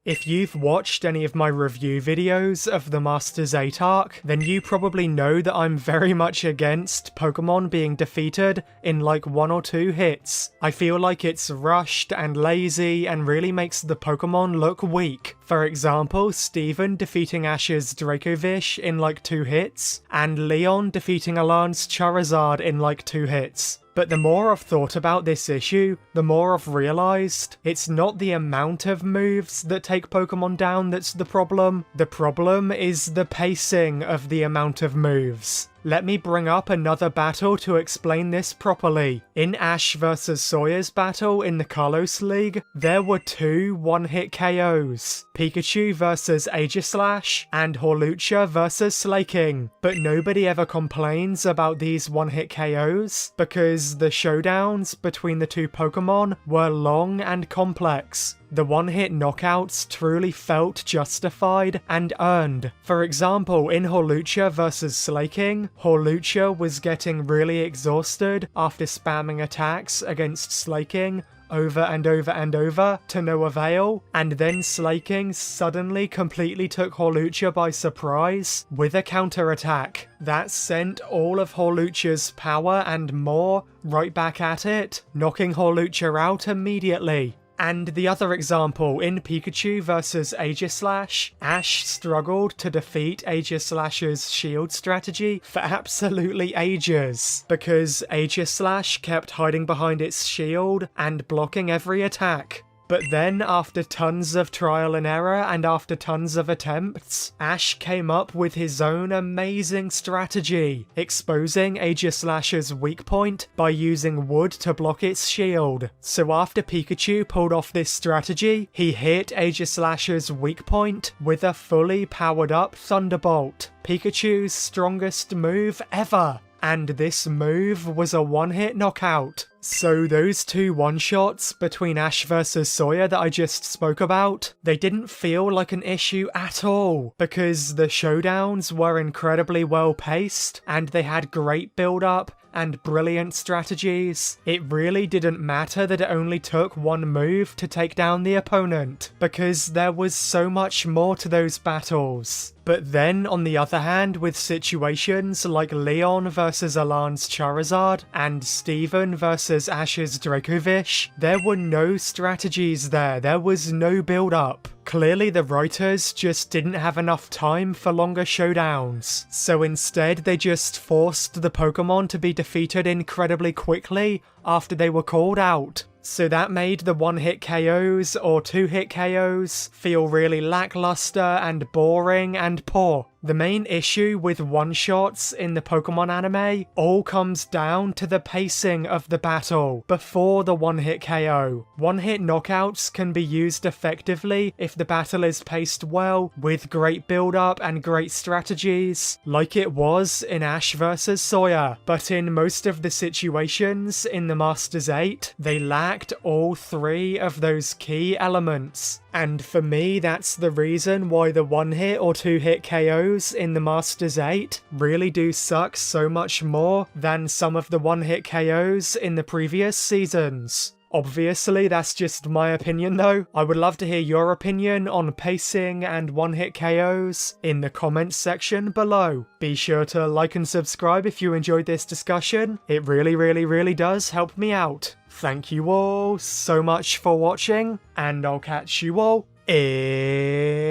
If you've watched any of my review videos of the Masters 8 arc, then you probably know that I'm very much against Pokemon being defeated in like 1 or 2 hits. I feel like it's rushed and lazy and really makes the Pokemon look weak. For example, Steven defeating Ash's Dracovish in like 2 hits, and Leon defeating Alan's Charizard in like 2 hits. But the more I've thought about this issue, the more I've realised it's not the amount of moves that take Pokemon down that's the problem. The problem is the pacing of the amount of moves. Let me bring up another battle to explain this properly. In Ash vs Sawyer's battle in the Kalos League, there were 2 one-hit KOs. Pikachu vs Aegislash and Hawlucha vs Slaking. But nobody ever complains about these one-hit KOs because the showdowns between the 2 Pokemon were long and complex. The one-hit knockouts truly felt justified and earned. For example, in Hawlucha vs Slaking, Hawlucha was getting really exhausted after spamming attacks against Slaking over and over and over to no avail, and then Slaking suddenly completely took Hawlucha by surprise with a counterattack. That sent all of Hawlucha's power and more right back at it, knocking Hawlucha out immediately. And the other example, in Pikachu vs Aegislash, Ash struggled to defeat Aegislash's shield strategy for absolutely ages, because Aegislash kept hiding behind its shield and blocking every attack. But then, after tons of trial and error and after tons of attempts, Ash came up with his own amazing strategy, exposing Aegislash's weak point by using wood to block its shield. So after Pikachu pulled off this strategy, he hit Aegislash's weak point with a fully powered up Thunderbolt, Pikachu's strongest move ever. And this move was a one-hit knockout. So those 2 one-shots between Ash vs Sawyer that I just spoke about, they didn't feel like an issue at all, because the showdowns were incredibly well paced, and they had great build-up and brilliant strategies. It really didn't matter that it only took 1 move to take down the opponent, because there was so much more to those battles. But then, on the other hand, with situations like Leon vs Alan's Charizard and Steven vs Ash's Dracovish, there were no strategies there was no build-up. Clearly the writers just didn't have enough time for longer showdowns, so instead they just forced the Pokemon to be defeated incredibly quickly after they were called out. So that made the one-hit KOs or 2-hit KOs feel really lackluster and boring and poor. The main issue with one-shots in the Pokemon anime all comes down to the pacing of the battle before the one-hit KO. One-hit knockouts can be used effectively if the battle is paced well, with great build-up and great strategies, like it was in Ash vs Sawyer. But in most of the situations in the Masters 8, they lacked all 3 of those key elements. And for me, that's the reason why the 1-hit or 2-hit KOs in the Masters 8 really do suck so much more than some of the 1-hit KOs in the previous seasons. Obviously, that's just my opinion though. I would love to hear your opinion on pacing and 1-hit KOs in the comments section below. Be sure to like and subscribe if you enjoyed this discussion. It really does help me out. Thank you all so much for watching, and I'll catch you all in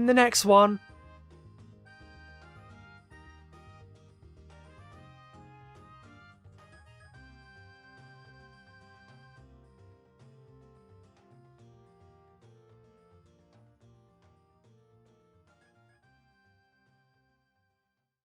the next one.